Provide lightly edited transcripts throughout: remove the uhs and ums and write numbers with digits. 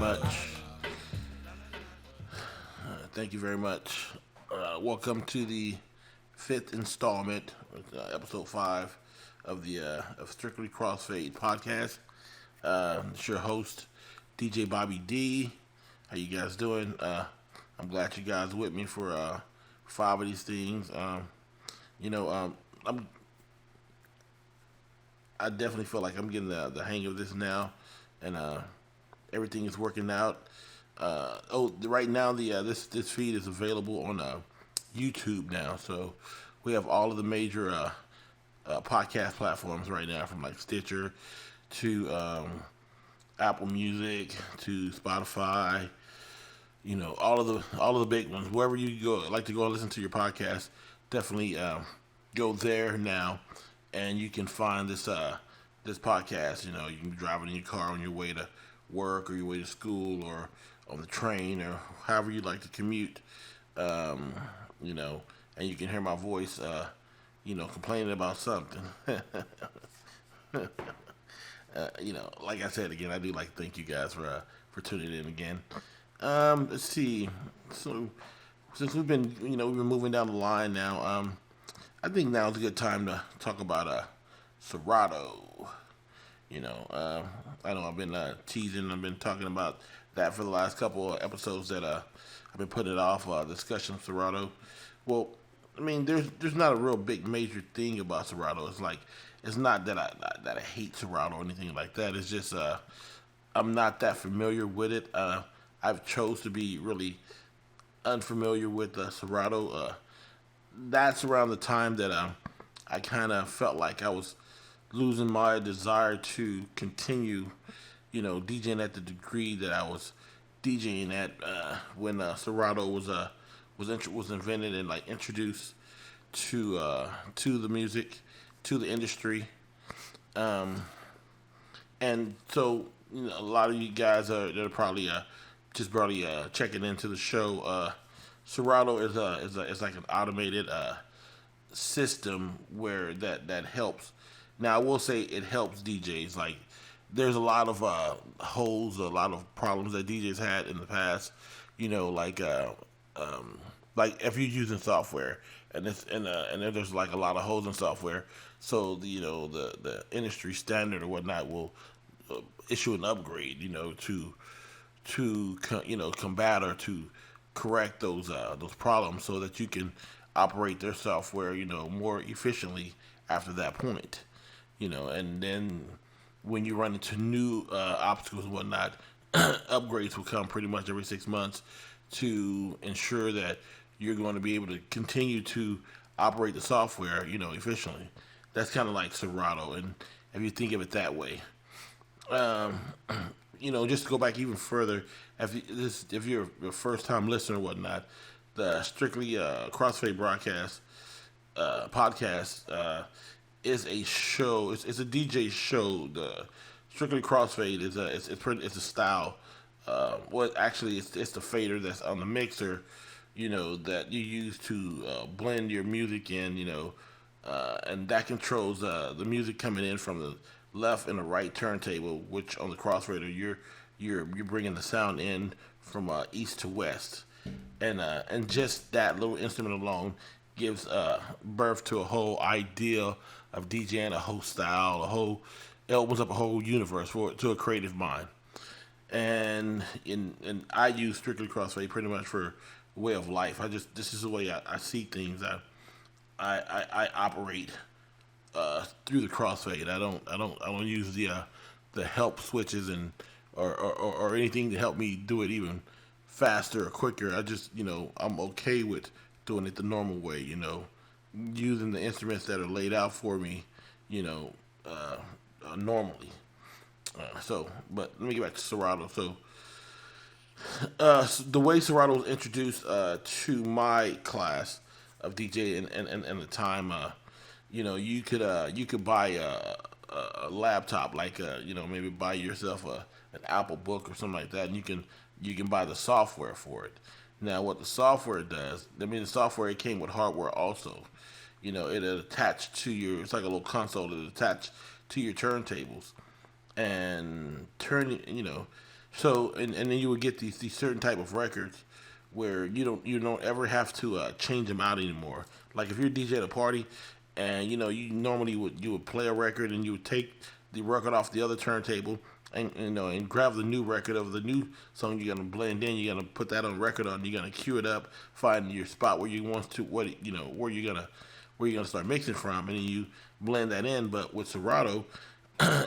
much. Thank you very much. Welcome to the fifth installment, episode 5 of the of Strictly Crossfade podcast. It's your host, DJ Bobby D. How you guys doing? I'm glad you guys with me for 5 of these things. I definitely feel like I'm getting the hang of this now, and everything is working out. Right now this feed is available on YouTube now, so we have all of the major podcast platforms right now, from like Stitcher to Apple Music to Spotify. All of the big ones. Wherever you like to go and listen to your podcast, definitely go there now, and you can find this podcast. You can be driving in your car on your way to work, or your way to school, or on the train, or however you like to commute. And you can hear my voice, complaining about something. Like I said again, I do like to thank you guys for tuning in again. Let's see. So since we've been moving down the line now, I think now is a good time to talk about Serato. I know I've been teasing. I've been talking about that for the last couple of episodes that I've been putting it off. Discussion of Serato. Well, I mean, there's not a real big major thing about Serato. It's like, it's not that I hate Serato or anything like that. It's just I'm not that familiar with it. I've chose to be really unfamiliar with Serato. That's around the time that I kind of felt like I was losing my desire to continue, DJing at the degree that I was DJing at when Serato was invented and like introduced to the music, to the industry. And so, a lot of you guys they're probably just barely checking into the show. Serato is like an automated system where that helps. Now, I will say it helps DJs. Like, there's a lot of holes, a lot of problems that DJs had in the past. Like if you're using software, and then there's like a lot of holes in software. So the industry standard or whatnot will issue an upgrade, to combat or to correct those problems, so that you can operate their software, more efficiently after that point. And then when you run into new obstacles and whatnot, upgrades will come pretty much every 6 months to ensure that you're going to be able to continue to operate the software, efficiently. That's kind of like Serato, and if you think of it that way. um, just to go back even further, if you're a first time listener or whatnot, the Strictly Crossfade broadcast podcast is a show. It's a DJ show. The Strictly Crossfade is it's a style. Actually, it's the fader that's on the mixer, that you use to blend your music in, and that controls the music coming in from the left and the right turntable, which on the crossfader you're bringing the sound in from east to west, and just that little instrument alone gives birth to a whole idea of DJing, a whole style, it opens up a whole universe to a creative mind. And I use Strictly Crossfade pretty much for way of life. This is the way I see things. I operate through the crossfade. I don't use the help switches and or anything to help me do it even faster or quicker. I just I'm okay with doing it the normal way. Using the instruments that are laid out for me. Normally. But let me get back to Serato. The way Serato was introduced to my class of DJ and the time, you could buy a laptop, like maybe buy yourself an Apple book or something like that, and you can buy the software for it. Now, what the software does, the software, it came with hardware also. It attached to it's like a little console that attached to your turntables, and So and then you would get these certain type of records where you don't ever have to change them out anymore. Like if you're a DJ at a party, and you normally would play a record and you would take the record off the other turntable and and grab the new record of the new song you're gonna blend in. You're gonna put that on record on. You're gonna cue it up, find your spot where you want to where you're gonna start mixing from, and then you blend that in. But with Serato,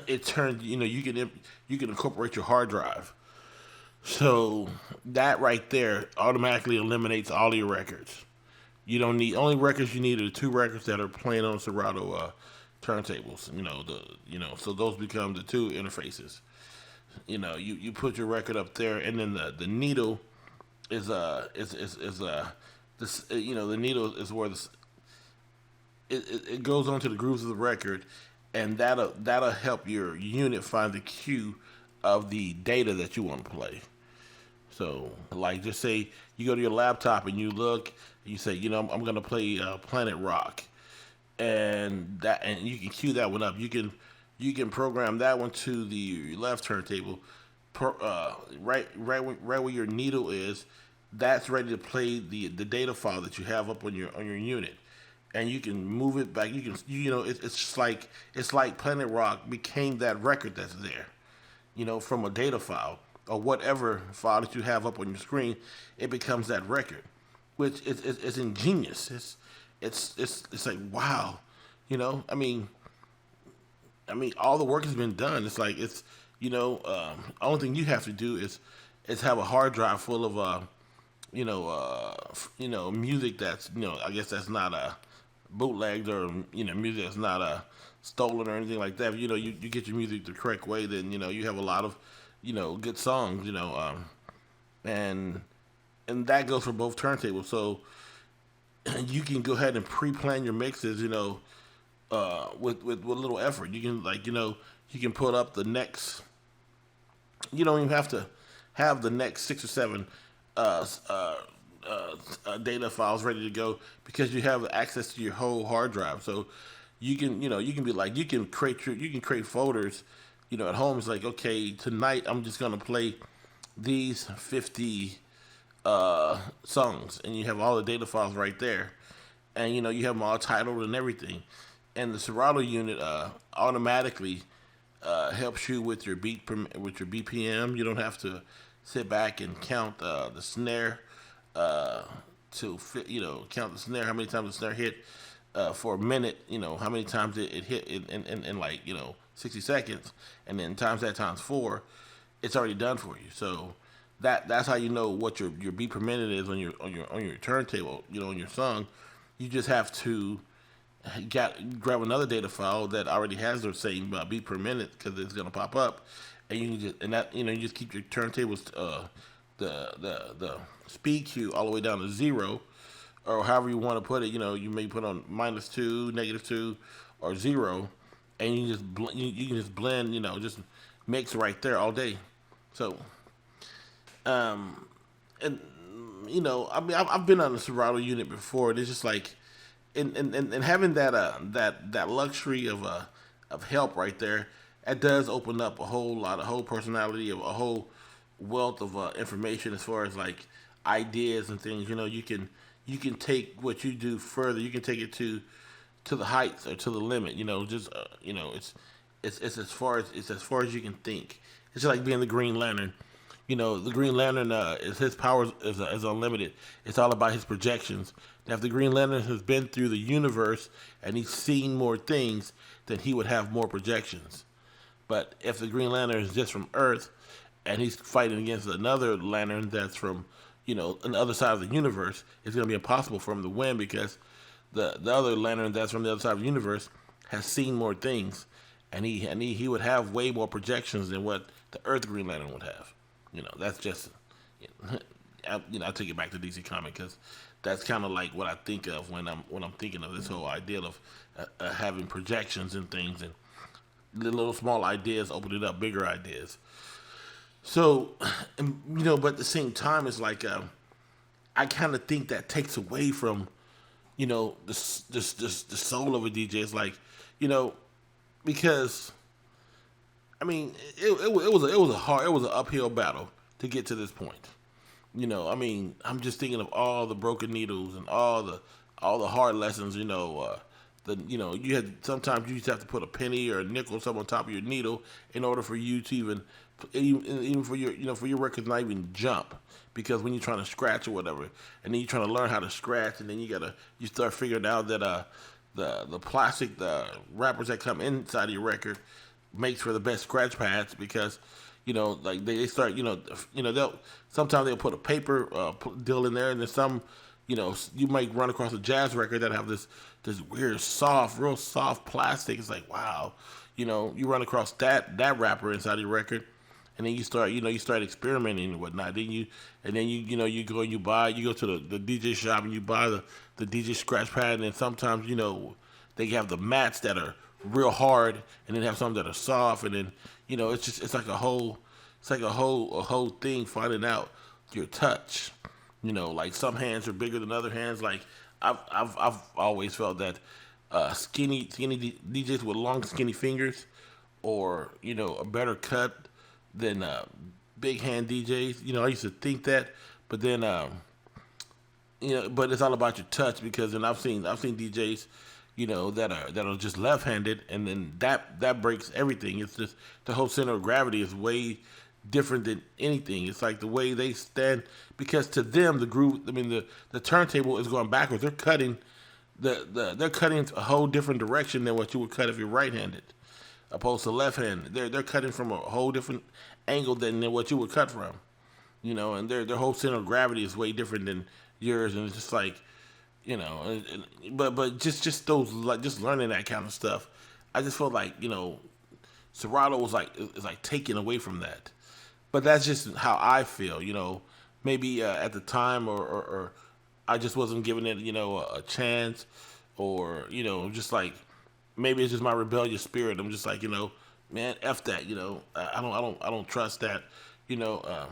it turns you can incorporate your hard drive. So that right there automatically eliminates all your records. You don't need only records you need are the two records that are playing on Serato turntables. So those become the two interfaces. You put your record up there, and then the needle is this the needle is where it goes onto the grooves of the record, and that'll help your unit find the cue of the data that you want to play. So, like, just say you go to your laptop and you look, you say, I'm gonna play Planet Rock, and you can cue that one up. You can program that one to the left turntable, right where your needle is. That's ready to play the data file that you have up on your unit, and you can move it back. It's just like Planet Rock became that record that's there, from a data file or whatever file that you have up on your screen. It becomes that record, which is ingenious. It's like, wow, I mean, all the work has been done. It's like only thing you have to do is have a hard drive full of music that's I guess that's not bootlegged, or music that's not stolen or anything like that. You get your music the correct way, then you have a lot of good songs. And that goes for both turntables. So you can go ahead and pre-plan your mixes. With little effort. You can you can put up the next. You don't even have to have the next 6 or 7 data files ready to go, because you have access to your whole hard drive. So you can be like, you can create folders. At home, it's like, okay, tonight I'm just gonna play these 50 songs, and you have all the data files right there, and you have them all titled and everything. And the Serato unit automatically helps you with your with your BPM. You don't have to sit back and count the snare to fit. Count the snare, how many times the snare hit for a minute. How many times it hit in like 60 seconds, and then times that times four. It's already done for you. So that's how you know what your beat per minute is on your turntable. On your song, you just have to grab another data file that already has the same beat per minute, because it's gonna pop up, and you can you just keep your turntables the speed cue all the way down to 0, or however you want to put it. You may put on -2, -2, or 0, and you can just blend. Just mix right there all day. So, and I've been on the Serato unit before. It's just like, and having that luxury of help right there, it does open up a whole personality, of a whole wealth of information, as far as like ideas and things. You can take what you do further. You can take it to the heights, or to the limit. Just it's as far as you can think. It's like being the Green Lantern. The Green Lantern is his powers is unlimited. It's all about his projections. Now, if the Green Lantern has been through the universe and he's seen more things, then he would have more projections. But if the Green Lantern is just from Earth and he's fighting against another Lantern that's from on the other side of the universe, it's going to be impossible for him to win, because the other Lantern that's from the other side of the universe has seen more things, and he would have way more projections than what the Earth Green Lantern would have. That's just, I take it back to DC Comics, because that's kind of like what I think of when I'm thinking of this whole idea of having projections and things, and the little small ideas opening up bigger ideas. So, but at the same time, it's like I kind of think that takes away from the soul of a DJ. It's like, because I mean, it was an uphill battle to get to this point. I mean, I'm just thinking of all the broken needles and all the hard lessons. You had sometimes you used to have to put a penny or a nickel or something on top of your needle in order for you to even for your for your records not even jump, because when you're trying to scratch or whatever, and then you're trying to learn how to scratch, and then you start figuring out that the plastic the wrappers that come inside of your record makes for the best scratch pads, because like they start they'll sometimes they'll put a paper deal in there, and then some you might run across a jazz record that have this weird soft, real soft plastic. It's like, wow, you run across that wrapper inside your record, and then you start experimenting and whatnot. You go and you go to the DJ shop and you buy the DJ scratch pad, and then sometimes they have the mats that are real hard, and then have some that are soft, and then it's like a whole thing finding out your touch. Like some hands are bigger than other hands. Like I've always felt that skinny DJs with long skinny fingers, or a better cut than big hand DJs. I used to think that, but then but it's all about your touch, because then I've seen DJs that are just left-handed, and then that breaks everything. It's just the whole center of gravity is way different than anything. It's like the way they stand, because to them the groove, I mean the turntable is going backwards. They're cutting they're cutting a whole different direction than what you would cut if you're right-handed, opposed to left-handed. They're cutting from a whole different angle than what you would cut from. And their whole center of gravity is way different than yours, and it's just like, but just those, like, just learning that kind of stuff, I just felt like Serato was like, is like taken away from that. But that's just how I feel. Maybe at the time, or I just wasn't giving it a chance, or just like, maybe it's just my rebellious spirit. I'm just like, man, f that. I don't trust that. You know.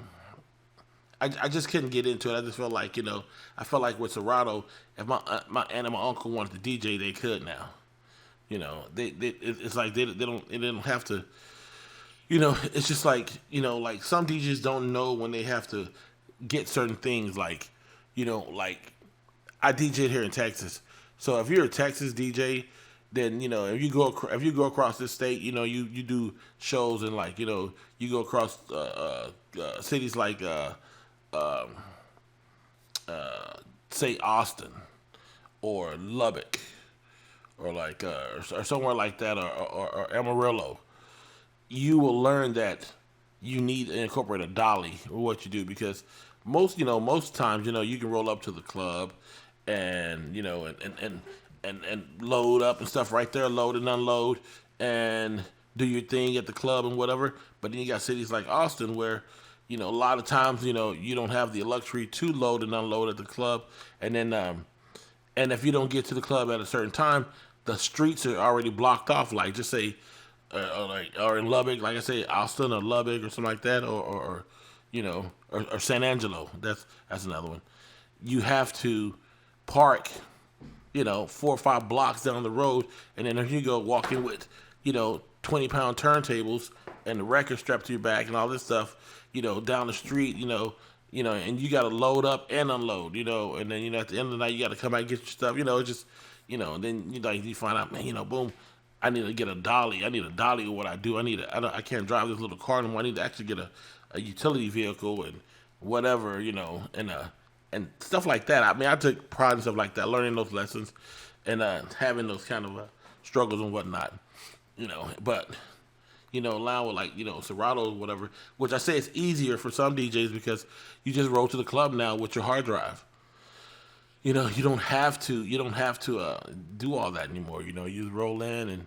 I just couldn't get into it. I just felt like, I felt like with Serato, if my aunt and my uncle wanted to DJ, they could now. It's like they don't have to. It's just like, like some DJs don't know when they have to get certain things. Like, like I DJed here in Texas, so if you're a Texas DJ, then if you go across this state, you do shows, and like you go across cities like um, say Austin or Lubbock, or like or somewhere like that, or Amarillo. You will learn that you need to incorporate a dolly with what you do, because most times you can roll up to the club, and and load up and stuff right there, load and unload, and do your thing at the club and whatever. But then you got cities like Austin where a lot of times you don't have the luxury to load and unload at the club, and then and if you don't get to the club at a certain time, the streets are already blocked off. Like, just say, or in Lubbock, like I say, Austin or Lubbock or something like that, or San Angelo. That's another one. You have to park, 4 or 5 blocks down the road, and then if you go walking with, 20-pound turntables and the record strapped to your back and all this stuff, down the street, and you got to load up and unload, and then at the end of the night you got to come back and get your stuff, it's just, and then you find out, man, boom, I need to get a dolly. I need a dolly with what I do. I can't drive this little car anymore. I need to actually get a utility vehicle and whatever, and stuff like that. I mean, I took pride in stuff like that, learning those lessons, and having those kind of struggles and whatnot, But now with, like, Serato or whatever, which I say it's easier for some DJs because you just roll to the club now with your hard drive. You don't have to do all that anymore. You just roll in, and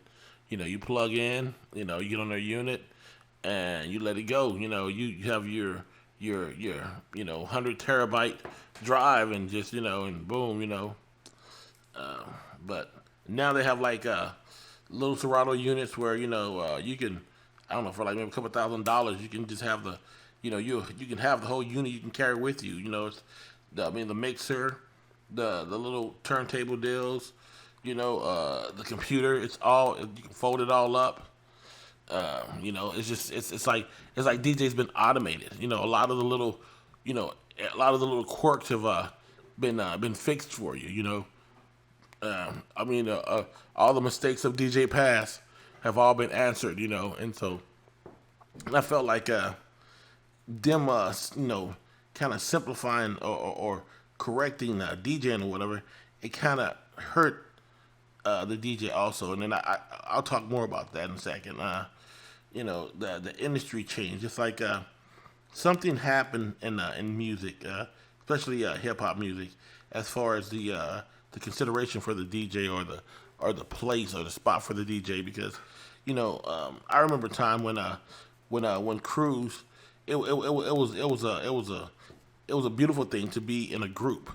you plug in, you get on their unit, and you let it go. You have your 100 terabyte drive, and just and boom. But now they have like little Serato units where you can, I don't know, for like maybe a couple $1,000 you can just have the you can have the whole unit you can carry with you. It's the mixer, the little turntable deals, the computer. It's all, you can fold it all up. It's like DJ's been automated. A lot of the little, quirks have been fixed for you. I mean, all the mistakes of DJ past have all been answered. And so I felt like them, kind of simplifying or correcting DJing or whatever. It kind of hurt the DJ also, and then I'll talk more about that in a second. The industry changed. It's like something happened in music, especially hip hop music, as far as the consideration for the DJ or the place or the spot for the DJ, because I remember a time when Cruise, it was a beautiful thing to be in a group.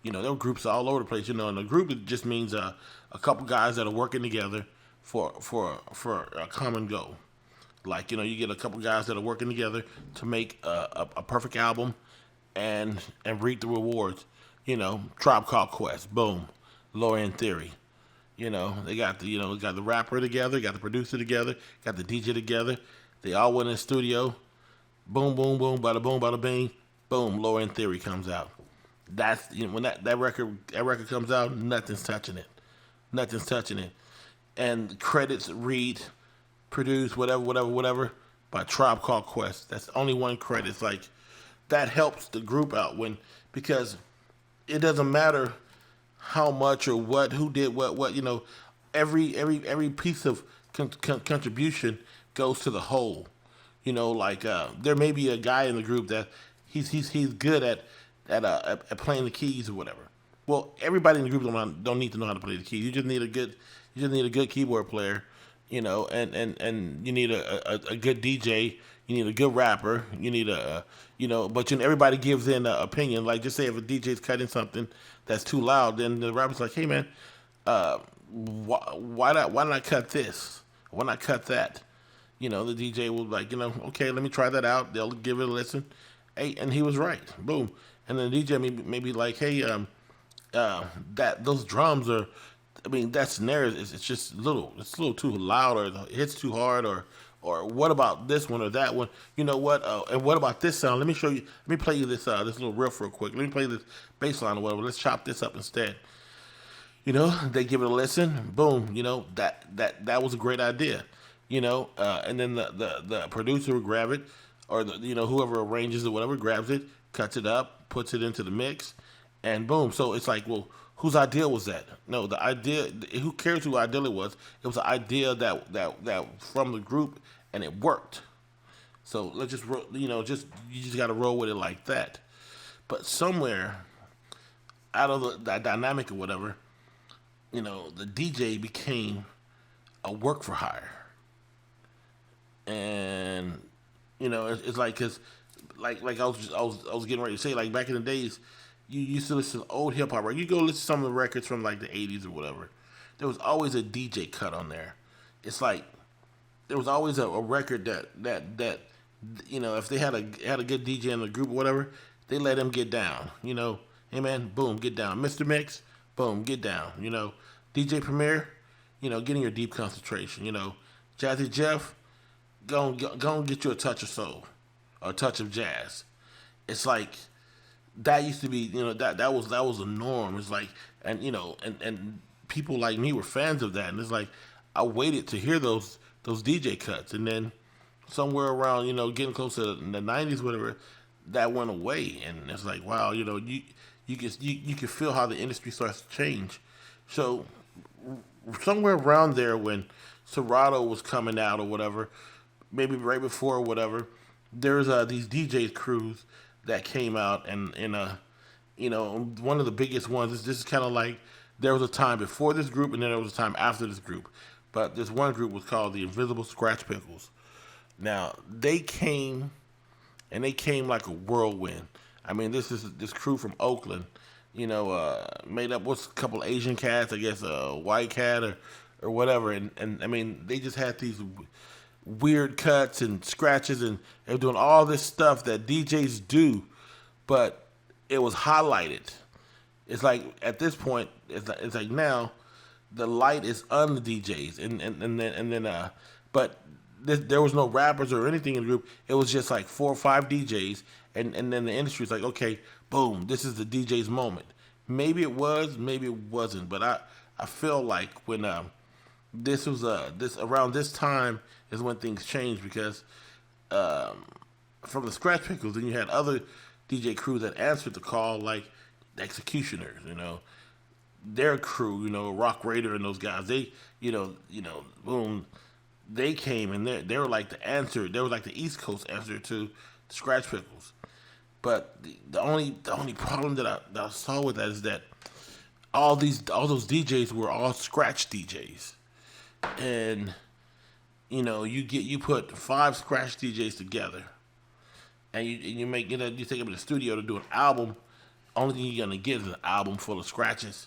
There were groups all over the place. And a group, it just means a couple guys that are working together for a common goal. Like, you get a couple guys that are working together to make a perfect album and reap the rewards. Tribe Called Quest, boom, Low End Theory. They got the rapper together, got the producer together, got the DJ together. They all went in the studio. Boom, boom, boom, bada bing, boom. Low End Theory comes out. That's when that record comes out, nothing's touching it. Nothing's touching it. And credits read, produced, whatever, by Tribe Called Quest. That's only one credit. It's like that helps the group out because it doesn't matter how much or what, who did what. Every piece of contribution goes to the whole. Like there may be a guy in the group that he's good at playing the keys or whatever. Well, everybody in the group don't need to know how to play the keys. You just need a good keyboard player, and you need a good DJ. You need a good rapper. You need but everybody gives in an opinion. Like, just say if a DJ's cutting something that's too loud, then the rapper's like, hey man, why not cut this? Why not cut that? The DJ will like, okay, let me try that out. They'll give it a listen. Hey, and he was right. Boom. And then the DJ maybe like, hey, that those drums are, that snare it's just it's a little too loud, or it hits too hard, or what about this one or that one? You know what? And what about this sound? Let me show you. Let me play you this little riff real quick. Let me play this bass line or whatever. Let's chop this up instead. They give it a listen. Boom. That was a great idea. And then the producer will grab it, or whoever arranges it, whatever, grabs it, cuts it up, puts it into the mix, and boom. So it's like, well, whose idea was that? No, the idea. Who cares who idea it was? It was an idea that from the group, and it worked. So let's just you just got to roll with it like that. But somewhere out of that dynamic or whatever, the DJ became a work for hire. And it's like, cause like I was getting ready to say, like, back in the days, you used to listen to old hip hop, right? You go listen to some of the records from like the '80s or whatever. There was always a DJ cut on there. It's like there was always a record that if they had a good DJ in the group or whatever, they let him get down. Hey man, boom, get down. Mr. Mix, boom, get down. DJ Premier, getting your deep concentration. Jazzy Jeff, go and get you a touch of soul, or a touch of jazz. It's like that used to be, that was a norm. It's like, and people like me were fans of that, and it's like I waited to hear those DJ cuts, and then somewhere around, getting close to the '90s, whatever, that went away, and it's like, wow, you can feel how the industry starts to change. So somewhere around there, when Serato was coming out or whatever, maybe right before or whatever, there's these DJ crews that came out, and one of the biggest ones is, this is kind of like, there was a time before this group and then there was a time after this group, but this one group was called the Invisible Scratch Pickles. Now they came like a whirlwind. This is this crew from Oakland, made up with a couple Asian cats, I guess a white cat or whatever, and they just had these weird cuts and scratches, and they were doing all this stuff that DJs do, but it was highlighted. It's like, at this point, it's like now the light is on the DJs, and then but there was no rappers or anything in the group. It was just like 4 or 5 DJs, and then the industry's like, okay, boom, this is the DJ's moment. Maybe it was, maybe it wasn't, but I feel like when this was this around this time is when things changed because from the Scratch Pickles, then you had other DJ crews that answered the call, like the Executioners, their crew, Rock Raider and those guys. They, boom, they came and they were like the answer. They were like the East Coast answer to the Scratch Pickles. But the only problem that I saw with that is that all those DJs were all scratch DJs, and you put 5 scratch DJs together, and you make you take them to the studio to do an album. Only thing you're gonna get is an album full of scratches,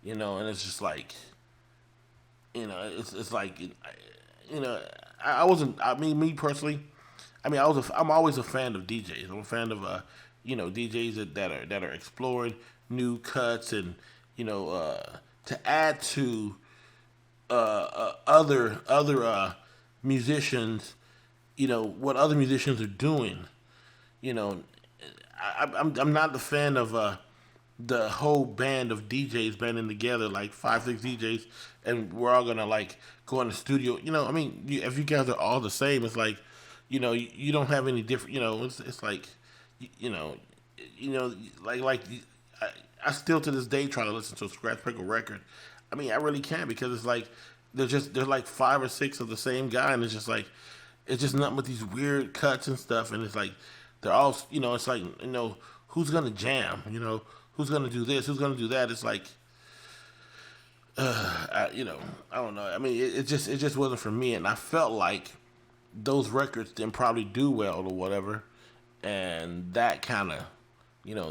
and it's just like, it's like, I wasn't. I mean, me personally, I'm always a fan of DJs. I'm a fan of DJs that are exploring new cuts and to add to other musicians, what other musicians are doing. I'm not the fan of the whole band of DJs banding together, like 5, 6 DJs, and we're all gonna like go in the studio. If you guys are all the same, it's like, you don't have any different. It's like, you know, like I still to this day try to listen to a Scratch Pickle record. I really can't because it's like they're like 5 or 6 of the same guy, and it's just like it's just nothing but these weird cuts and stuff, and it's like they're all it's like who's gonna jam, who's gonna do this, who's gonna do that. It's like I don't know. It just wasn't for me, and I felt like those records didn't probably do well or whatever, and that kind of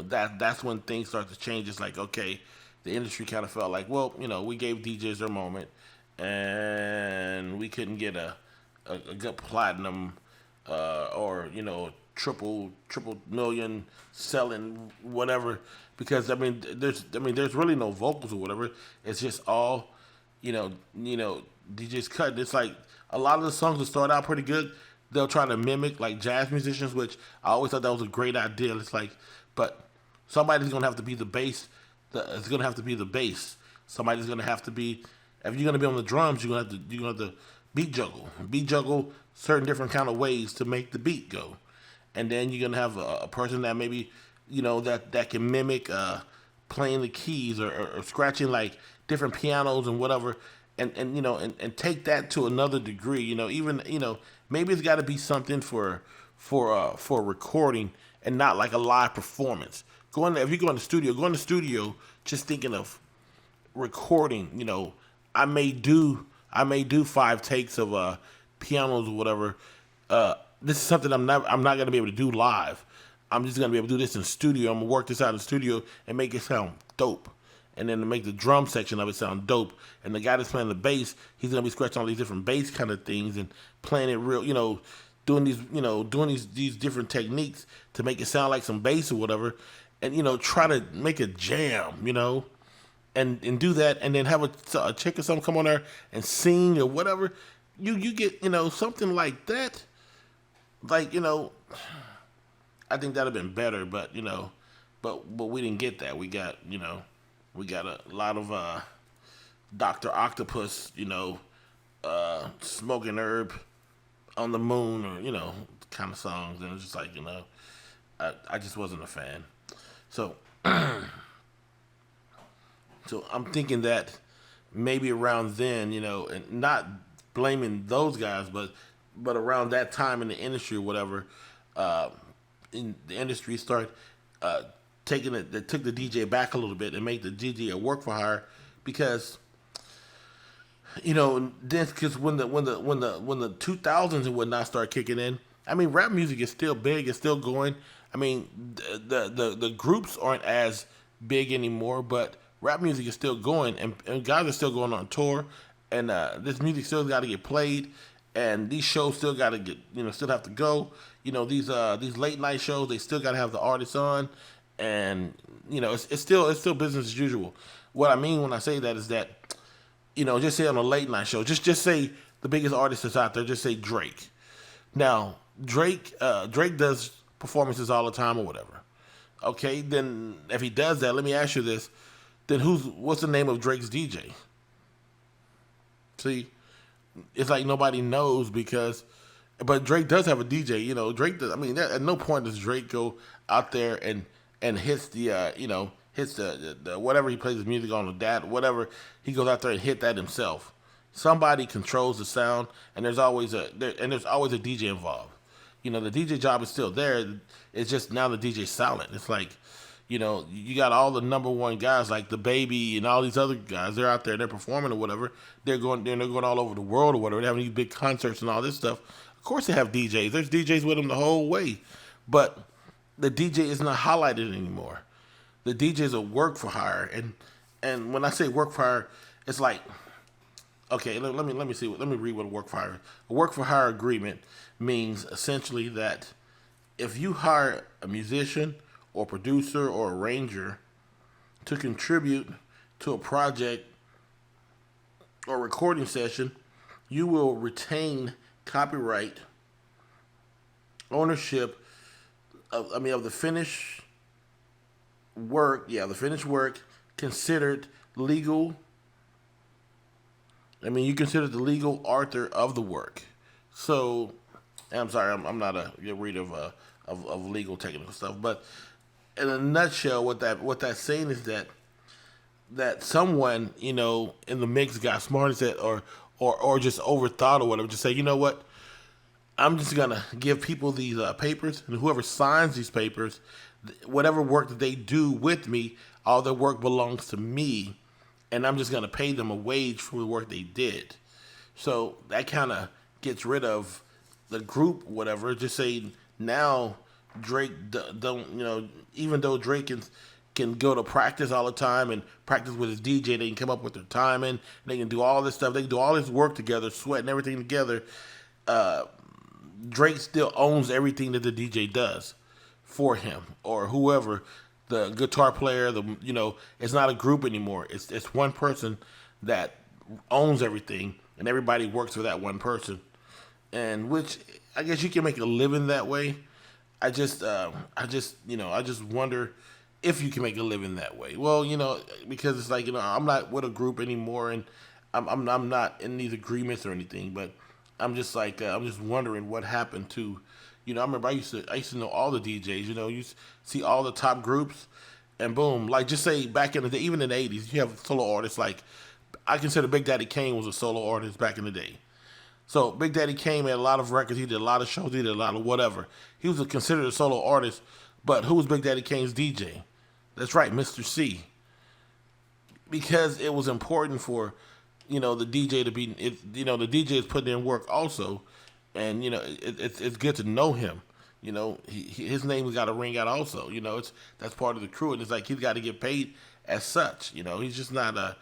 that's when things start to change. It's like, okay, the industry kind of felt like, well, we gave DJs their moment, and we couldn't get a good platinum or triple million selling whatever, because there's really no vocals or whatever. It's just all DJs cut. It's like a lot of the songs that start out pretty good, they'll try to mimic like jazz musicians, which I always thought that was a great idea. It's like, but somebody's gonna have to be the bass. It's gonna have to be the bass. Somebody's gonna have to be. If you're gonna be on the drums, you're gonna have to beat juggle certain different kind of ways to make the beat go, and then you're gonna have a person that maybe that can mimic playing the keys or scratching like different pianos and whatever, and take that to another degree. Even maybe it's got to be something for recording and not like a live performance. If you go in the studio just thinking of recording. I may do 5 takes of pianos or whatever. This is something I'm not gonna be able to do live. I'm just gonna be able to do this in the studio. I'm gonna work this out in the studio and make it sound dope, and then to make the drum section of it sound dope. And the guy that's playing the bass, he's gonna be scratching all these different bass kind of things and playing it real, doing these different techniques to make it sound like some bass or whatever, and try to make a jam, and do that, and then have a chick or something come on there and sing or whatever. You get something like that, like I think that'd have been better, but but we didn't get that. We got a lot of Dr. Octopus, smoking herb on the moon, or kind of songs, and it's just like I just wasn't a fan. So so I'm thinking that maybe around then, and not blaming those guys, but around that time in the industry or whatever, in the industry started taking it. They took the DJ back a little bit and made the DJ a work for hire, because then because when the 2000s and whatnot start kicking in, rap music is still big, it's still going. The groups aren't as big anymore, but rap music is still going, and guys are still going on tour, and this music still got to get played, and these shows still got to get still have to go. These late night shows, they still got to have the artists on, and it's still business as usual. What I mean when I say that is that just say on a late night show, just say the biggest artist that's out there. Just say Drake. Now, Drake does performances all the time or whatever. Okay, then if he does that, let me ask you this: then what's the name of Drake's DJ? See, it's like nobody knows because, but Drake does have a DJ. Drake does. I mean, at no point does Drake go out there and hits the hits the whatever he plays his music on, the dat whatever, he goes out there and hit that himself. Somebody controls the sound, and there's always a DJ involved. The DJ job is still there. It's just now the DJ's silent. It's like, you got all the number one guys like the Baby and all these other guys. They're out there, they're performing or whatever. They're going all over the world or whatever. They're having these big concerts and all this stuff. Of course, they have DJs. There's DJs with them the whole way, but the DJ is not highlighted anymore. The DJs are work for hire, and when I say work for hire, it's like, okay, let me see. Let me read what a work for hire. A work for hire agreement means essentially that if you hire a musician or producer or arranger to contribute to a project or recording session, you will retain copyright ownership of the finished work. Yeah, the finished work considered legal. You consider the legal author of the work. So, I'm sorry, I'm not a reader of legal technical stuff, but in a nutshell, what that's saying is that someone in the mix got smart and said, or just overthought or whatever, just say, you know what, I'm just gonna give people these papers, and whoever signs these papers, whatever work that they do with me, all their work belongs to me, and I'm just gonna pay them a wage for the work they did. So that kind of gets rid of the group, whatever. Just say now Drake don't, even though Drake can go to practice all the time and practice with his DJ, they can come up with their timing, they can do all this stuff, they can do all this work together, sweat and everything together. Drake still owns everything that the DJ does for him or whoever, the guitar player, it's not a group anymore. It's one person that owns everything, and everybody works for that one person. And which I guess you can make a living that way. I just wonder if you can make a living that way. Well, because it's like, I'm not with a group anymore, and I'm not in these agreements or anything, but I'm just like, I'm just wondering what happened to, I remember I used to know all the DJs, you see all the top groups, and boom, like just say back in the day, even in the 80s, you have solo artists like, I consider Big Daddy Kane was a solo artist back in the day. So Big Daddy Kane had a lot of records, he did a lot of shows, he did a lot of whatever. He was considered a solo artist, but who was Big Daddy Kane's DJ? That's right, Mr. C. Because it was important for, the DJ to be, the DJ is putting in work also, and it's good to know him. His name got to ring out also. That's part of the crew, and it's like he's got to get paid as such. He's just not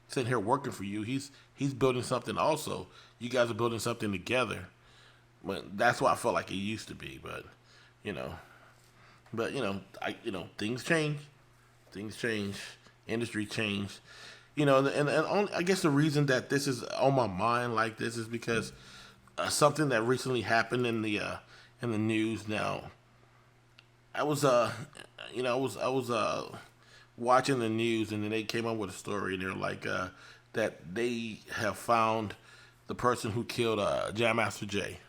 sitting here working for you. He's building something also. You guys are building something together. But that's what I felt like it used to be. But things change. Things change. Industry change. And only, I guess the reason that this is on my mind like this is because something that recently happened in the news. Now, I was watching the news, and then they came up with a story, and they're like that they have found the person who killed Jam Master Jay,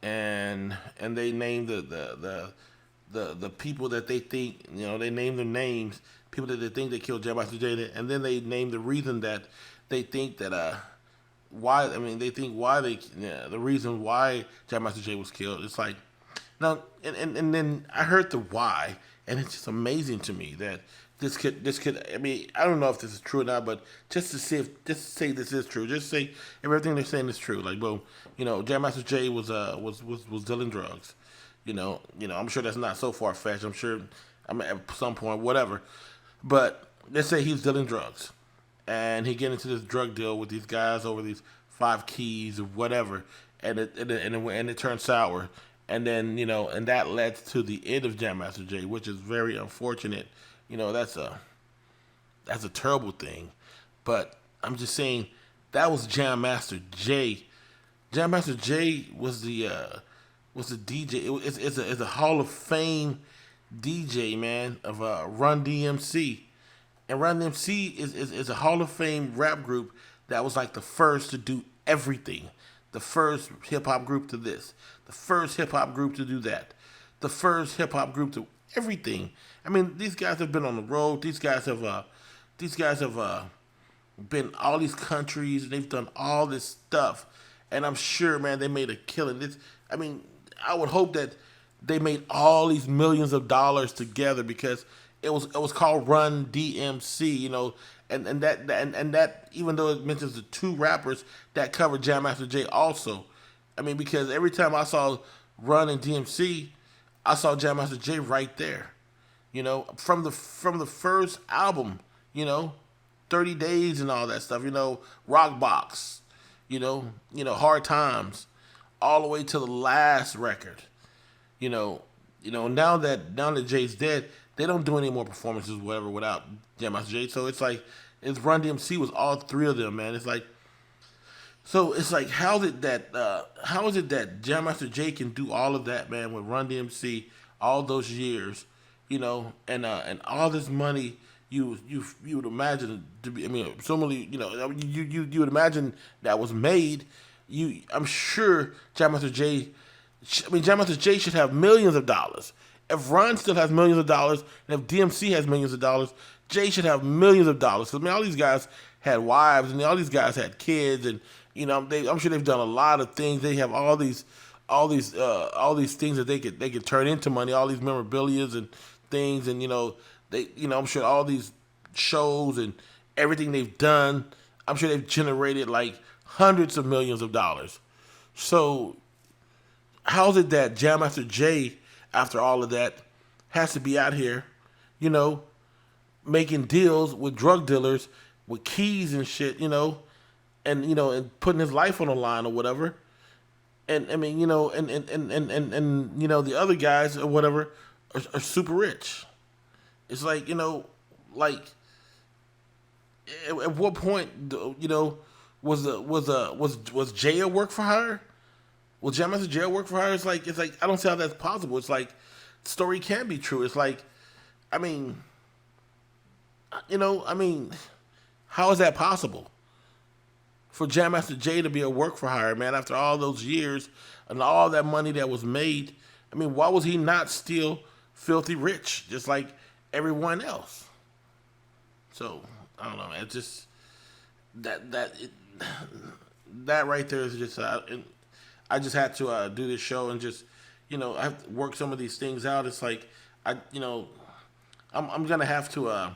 and they named the people that they think, they named their names, people that they think they killed Jam Master Jay, and then they named the reason that they think that the reason why Jam Master Jay was killed. It's like, now, and then I heard the why, and it's just amazing to me that this could. I don't know if this is true or not, but just to say this is true, just say everything they're saying is true. Like, boom, Jam Master Jay was dealing drugs. I'm sure that's not so far fetched. I'm sure, at some point, whatever. But let's say he was dealing drugs, and he get into this drug deal with these guys over these 5 keys or whatever, and it turned sour, and then and that led to the end of Jam Master Jay, which is very unfortunate. That's a terrible thing, but I'm just saying That was Jam Master Jay. Jam Master Jay was the DJ. It's a Hall of Fame DJ, man, of Run DMC. And Run DMC is a Hall of Fame rap group that was like the first to do everything. The first hip hop group to this. The first hip hop group to do that. The first hip hop group to everything. I mean, these guys have been on the road. These guys have been all these countries, and they've done all this stuff. And I'm sure, man, they made a killing. This, I mean, I would hope that they made all these millions of dollars together because it was called Run DMC, and that even though it mentions the two rappers that covered Jam Master Jay also. I mean, because every time I saw Run and DMC, I saw Jam Master Jay right there. From the first album, 30 Days and all that stuff, Rock Box, Hard Times, all the way to the last record. Now that Jay's dead, they don't do any more performances, whatever, without Jam Master Jay. So it's Run DMC was all three of them, man. It's like how is it that Jam Master Jay can do all of that, man, with Run DMC all those years, and all this money you would imagine to be. I mean, so many, you would imagine that was made. I'm sure Jam Master Jay. Jam Master Jay should have millions of dollars. If Ron still has millions of dollars, and if DMC has millions of dollars, Jay should have millions of dollars. Because all these guys had wives, and all these guys had kids, and I'm sure they've done a lot of things. They have all these things that they could turn into money, all these memorabilia and things, and I'm sure all these shows and everything they've done, I'm sure they've generated like hundreds of millions of dollars. So how's it that Jam Master Jay, after all of that, has to be out here, making deals with drug dealers with keys and shit, and putting his life on the line or whatever. And I mean, and the other guys or whatever are super rich. It's like, like at what point, was Jay a work for hire? Will Jam Master Jay work for hire? It's like I don't see how that's possible. It's like the story can be true. It's like, I mean, how is that possible? For Jam Master Jay to be a work for hire, man, after all those years and all that money that was made, I mean, why was he not still filthy rich, just like everyone else? So I don't know, man. It's just that right there is just. I just had to do this show and just, I have to work some of these things out. It's like I'm gonna have to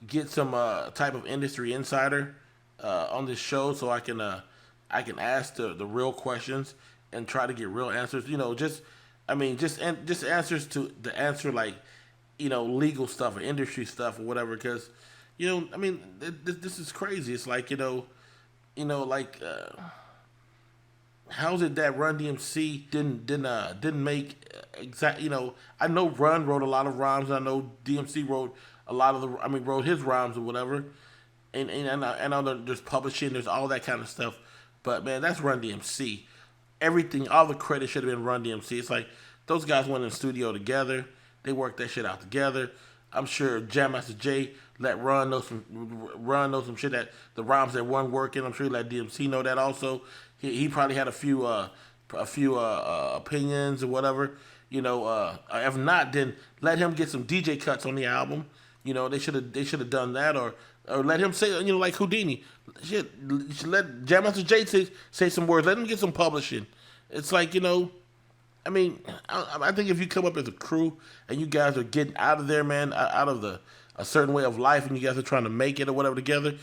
get some type of industry insider on this show so I can ask the real questions and try to get real answers. Just answers to answer like legal stuff or industry stuff or whatever. Because this is crazy. It's like how's it that Run DMC didn't make exact? I know Run wrote a lot of rhymes. I know DMC wrote a lot of wrote his rhymes or whatever. And I know there's publishing, there's all that kind of stuff. But man, that's Run DMC. Everything, all the credit should have been Run DMC. It's like those guys went in the studio together. They worked that shit out together. I'm sure Jam Master Jay let Run know some shit that the rhymes that weren't working. I'm sure he let DMC know that also. He probably had a few opinions or whatever. If not, then let him get some DJ cuts on the album. They should have done that, or let him say, like Houdini. Shit, you should let Jam Master Jay say some words. Let him get some publishing. It's like, I think if you come up as a crew and you guys are getting out of there, man, out of a certain way of life, and you guys are trying to make it or whatever together,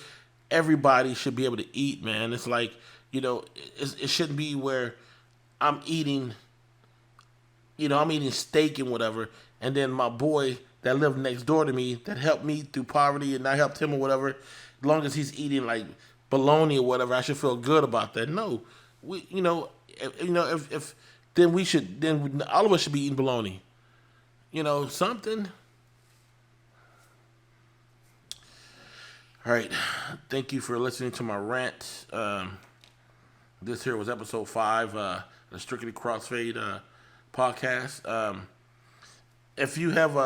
everybody should be able to eat, man. It's like, it shouldn't be where I'm eating steak and whatever, and then my boy that lived next door to me that helped me through poverty and I helped him or whatever, as long as he's eating like bologna or whatever, I should feel good about that. No, if then all of us should be eating bologna. Something. All right. Thank you for listening to my rant. This here was episode 5, the Strictly Crossfade podcast. If you have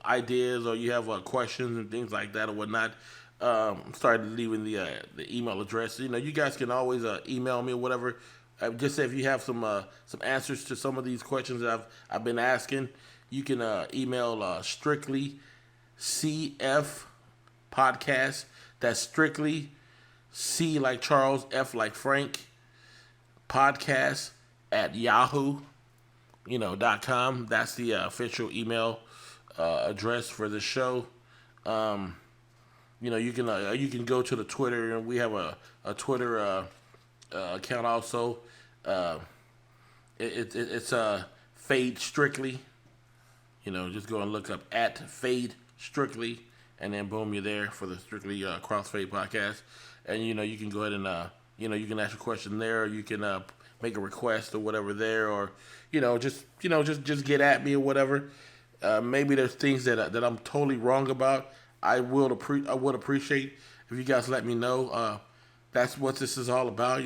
ideas, or you have questions and things like that or whatnot, started leaving the email address. You guys can always email me or whatever. Just say if you have some answers to some of these questions that I've been asking, you can email strictly CF podcast. That's strictly C like Charles, F like Frank, podcast at yahoo.com. That's the official email address for the show. You can go to the Twitter, and we have a Twitter account also. It's Fade Strictly. Just go and look up at Fade Strictly, and then boom, you're there for the Strictly Crossfade podcast. And you can go ahead and you can ask a question there, or you can make a request or whatever there, or just get at me or whatever. Maybe there's things that I'm totally wrong about. I would appreciate if you guys let me know. That's what this is all about.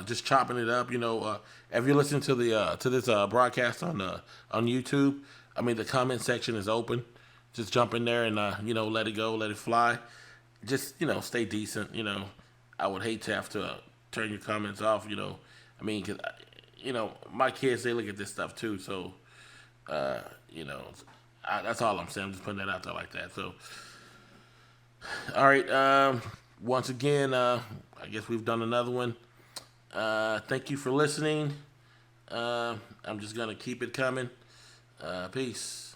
Just chopping it up. If you're listening to this broadcast on YouTube, the comment section is open. Just jump in there and let it go, let it fly. Just stay decent. I would hate to have to turn your comments off. Because my kids, they look at this stuff too. So that's all I'm saying. I'm just putting that out there like that. So all right. Once again, I guess we've done another one. Thank you for listening. I'm just gonna keep it coming. Peace.